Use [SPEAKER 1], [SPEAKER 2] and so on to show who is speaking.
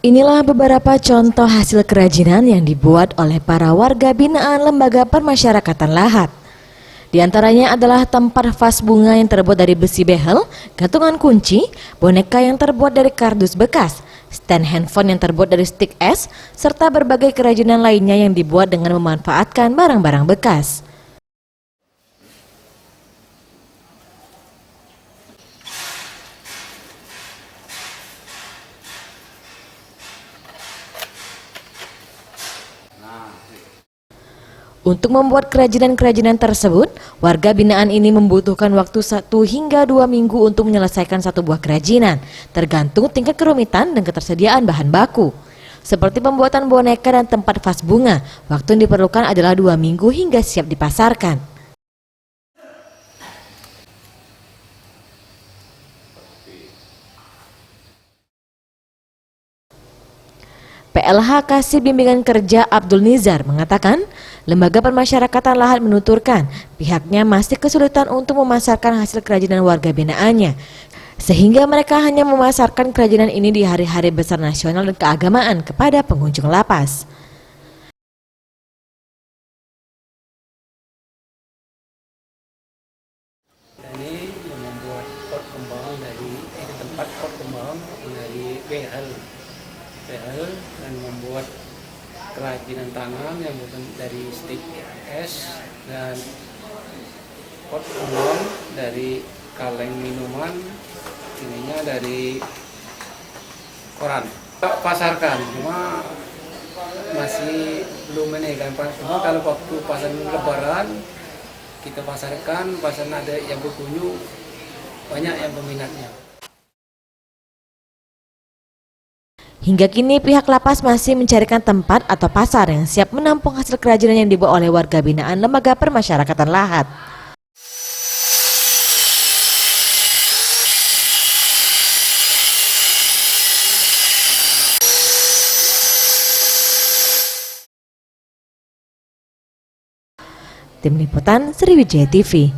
[SPEAKER 1] Inilah beberapa contoh hasil kerajinan yang dibuat oleh para warga binaan Lembaga Permasyarakatan Lahat. Di antaranya adalah tempat vas bunga yang terbuat dari besi behel, gantungan kunci, boneka yang terbuat dari kardus bekas, stand handphone yang terbuat dari stik es, serta berbagai kerajinan lainnya yang dibuat dengan memanfaatkan barang-barang bekas. Untuk membuat kerajinan-kerajinan tersebut, warga binaan ini membutuhkan waktu 1 hingga 2 minggu untuk menyelesaikan satu buah kerajinan, tergantung tingkat kerumitan dan ketersediaan bahan baku. Seperti pembuatan boneka dan tempat vas bunga, waktu yang diperlukan adalah 2 minggu hingga siap dipasarkan. PLH Kasih Bimbingan Kerja Abdul Nizar mengatakan, Lembaga Permasyarakatan Lahat menuturkan pihaknya masih kesulitan untuk memasarkan hasil kerajinan warga binaannya, sehingga mereka hanya memasarkan kerajinan ini di hari-hari besar nasional dan keagamaan kepada pengunjung lapas.
[SPEAKER 2] Ini membuat pot kembang tempat pot kembang dari behel dan membuat kerajinan tangan yang bukan dari stik es dan pot kembang dari kaleng minuman, ininya dari koran. Pasarkan cuma masih belum ini kan, cuma kalau waktu pasar lebaran kita pasarkan, pasar ada yang berkunjung, banyak yang peminatnya.
[SPEAKER 1] Hingga kini pihak lapas masih mencarikan tempat atau pasar yang siap menampung hasil kerajinan yang dibuat oleh warga binaan Lembaga Permasyarakatan Lahat. Tim Liputan Sriwijaya TV.